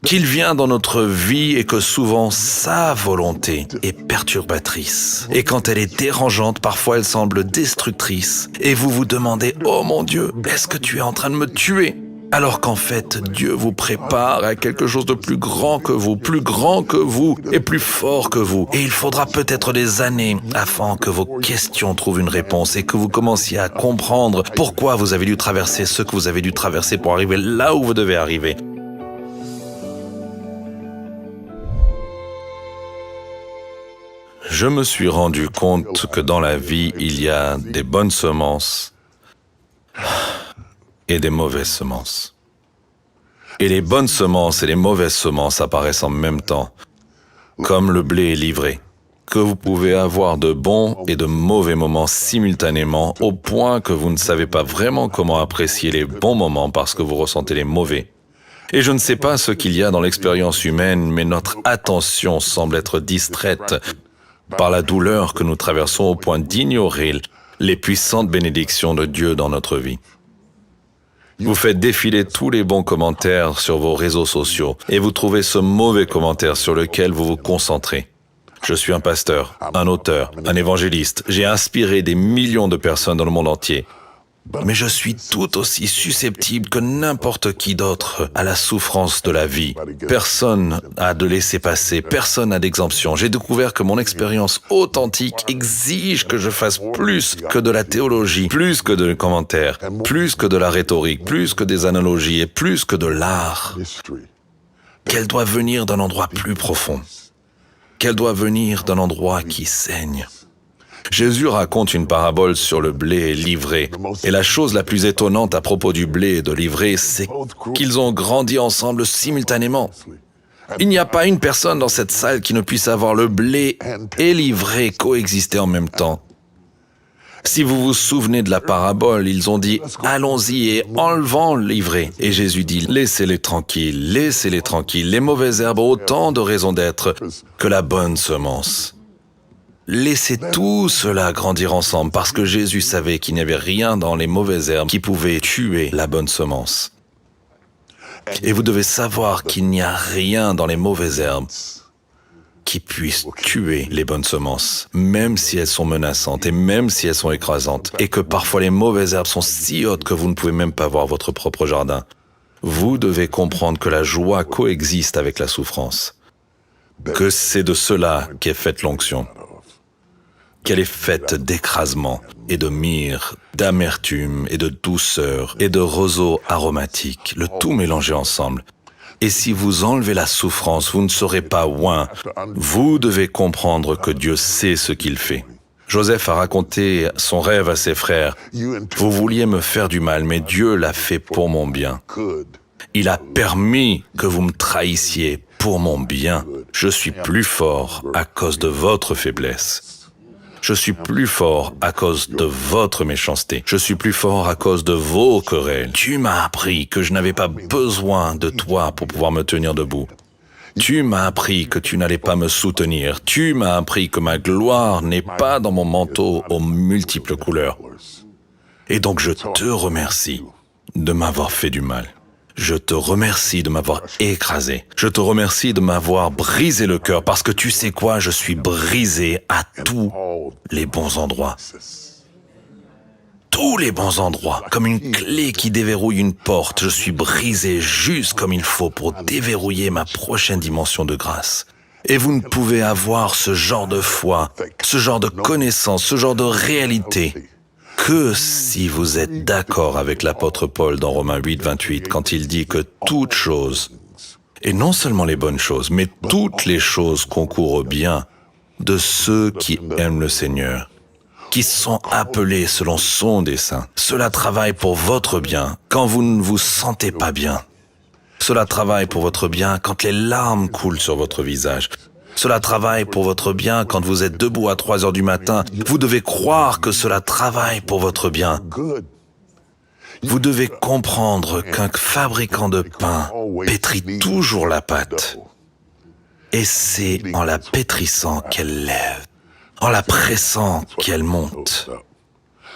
qu'il vient dans notre vie et que souvent sa volonté est perturbatrice. Et quand elle est dérangeante, parfois elle semble destructrice. Et vous vous demandez, oh mon Dieu, est-ce que tu es en train de me tuer ? Alors qu'en fait, Dieu vous prépare à quelque chose de plus grand que vous et plus fort que vous. Et il faudra peut-être des années afin que vos questions trouvent une réponse et que vous commenciez à comprendre pourquoi vous avez dû traverser ce que vous avez dû traverser pour arriver là où vous devez arriver. Je me suis rendu compte que dans la vie, il y a des bonnes semences et des mauvaises semences. Et les bonnes semences et les mauvaises semences apparaissent en même temps, comme le blé est livré, que vous pouvez avoir de bons et de mauvais moments simultanément, au point que vous ne savez pas vraiment comment apprécier les bons moments parce que vous ressentez les mauvais. Et je ne sais pas ce qu'il y a dans l'expérience humaine, mais notre attention semble être distraite par la douleur que nous traversons au point d'ignorer les puissantes bénédictions de Dieu dans notre vie. Vous faites défiler tous les bons commentaires sur vos réseaux sociaux et vous trouvez ce mauvais commentaire sur lequel vous vous concentrez. Je suis un pasteur, un auteur, un évangéliste. J'ai inspiré des millions de personnes dans le monde entier. Mais je suis tout aussi susceptible que n'importe qui d'autre à la souffrance de la vie. Personne n'a de laisser-passer, personne n'a d'exemption. J'ai découvert que mon expérience authentique exige que je fasse plus que de la théologie, plus que de commentaires, plus que de la rhétorique, plus que des analogies et plus que de l'art. Qu'elle doit venir d'un endroit plus profond. Qu'elle doit venir d'un endroit qui saigne. Jésus raconte une parabole sur le blé livré. Et la chose la plus étonnante à propos du blé et de l'ivraie, c'est qu'ils ont grandi ensemble simultanément. Il n'y a pas une personne dans cette salle qui ne puisse avoir le blé et l'ivraie coexister en même temps. Si vous vous souvenez de la parabole, ils ont dit « Allons-y et enlevons l'ivraie ». Et Jésus dit « Laissez-les tranquilles, les mauvaises herbes ont autant de raisons d'être que la bonne semence ». Laissez tout cela grandir ensemble parce que Jésus savait qu'il n'y avait rien dans les mauvaises herbes qui pouvait tuer la bonne semence. Et vous devez savoir qu'il n'y a rien dans les mauvaises herbes qui puisse tuer les bonnes semences, même si elles sont menaçantes et même si elles sont écrasantes, et que parfois les mauvaises herbes sont si hautes que vous ne pouvez même pas voir votre propre jardin. Vous devez comprendre que la joie coexiste avec la souffrance, que c'est de cela qu'est faite l'onction. Qu'elle est faite d'écrasement et de myrrhe, d'amertume et de douceur et de roseaux aromatiques, le tout mélangé ensemble. Et si vous enlevez la souffrance, vous ne serez pas oint. Vous devez comprendre que Dieu sait ce qu'il fait. Joseph a raconté son rêve à ses frères. Vous vouliez me faire du mal, mais Dieu l'a fait pour mon bien. Il a permis que vous me trahissiez pour mon bien. Je suis plus fort à cause de votre faiblesse. Je suis plus fort à cause de votre méchanceté. Je suis plus fort à cause de vos querelles. Tu m'as appris que je n'avais pas besoin de toi pour pouvoir me tenir debout. Tu m'as appris que tu n'allais pas me soutenir. Tu m'as appris que ma gloire n'est pas dans mon manteau aux multiples couleurs. Et donc je te remercie de m'avoir fait du mal. Je te remercie de m'avoir écrasé. Je te remercie de m'avoir brisé le cœur parce que tu sais quoi, je suis brisé à tous les bons endroits. Tous les bons endroits, comme une clé qui déverrouille une porte, je suis brisé juste comme il faut pour déverrouiller ma prochaine dimension de grâce. Et vous ne pouvez avoir ce genre de foi, ce genre de connaissance, ce genre de réalité que si vous êtes d'accord avec l'apôtre Paul dans Romains 8, 28, quand il dit que toutes choses, et non seulement les bonnes choses, mais toutes les choses concourent au bien de ceux qui aiment le Seigneur, qui sont appelés selon son dessein. Cela travaille pour votre bien quand vous ne vous sentez pas bien. Cela travaille pour votre bien quand les larmes coulent sur votre visage. Cela travaille pour votre bien quand vous êtes debout à 3 heures du matin. Vous devez croire que cela travaille pour votre bien. Vous devez comprendre qu'un fabricant de pain pétrit toujours la pâte. Et c'est en la pétrissant qu'elle lève, en la pressant qu'elle monte.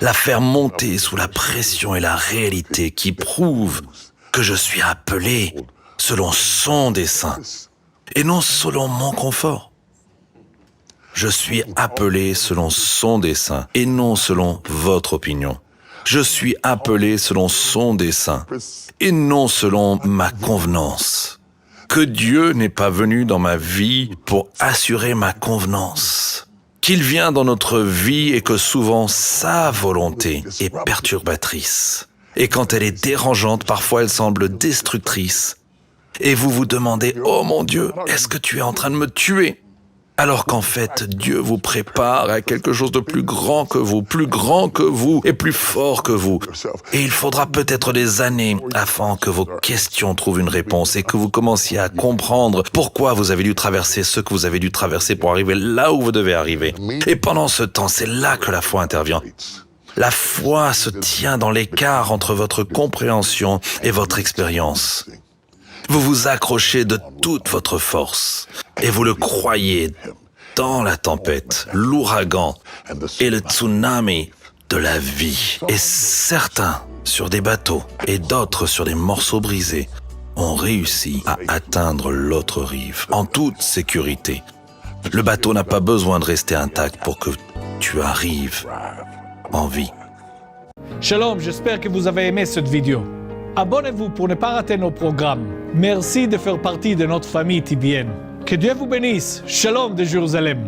La faire monter sous la pression et la réalité qui prouve que je suis appelé selon son dessein, et non selon mon confort. Je suis appelé selon son dessein, et non selon votre opinion. Je suis appelé selon son dessein, et non selon ma convenance. Que Dieu n'est pas venu dans ma vie pour assurer ma convenance. Qu'il vient dans notre vie et que souvent sa volonté est perturbatrice. Et quand elle est dérangeante, parfois elle semble destructrice. Et vous vous demandez, oh mon Dieu, est-ce que tu es en train de me tuer? Alors qu'en fait, Dieu vous prépare à quelque chose de plus grand que vous et plus fort que vous. Et il faudra peut-être des années afin que vos questions trouvent une réponse et que vous commenciez à comprendre pourquoi vous avez dû traverser ce que vous avez dû traverser pour arriver là où vous devez arriver. Et pendant ce temps, c'est là que la foi intervient. La foi se tient dans l'écart entre votre compréhension et votre expérience. Vous vous accrochez de toute votre force et vous le croyez dans la tempête, l'ouragan et le tsunami de la vie. Et certains sur des bateaux et d'autres sur des morceaux brisés ont réussi à atteindre l'autre rive en toute sécurité. Le bateau n'a pas besoin de rester intact pour que tu arrives en vie. Shalom, j'espère que vous avez aimé cette vidéo. Abonnez-vous pour ne pas rater nos programmes. Merci de faire partie de notre famille TBN. Que Dieu vous bénisse. Shalom de Jérusalem.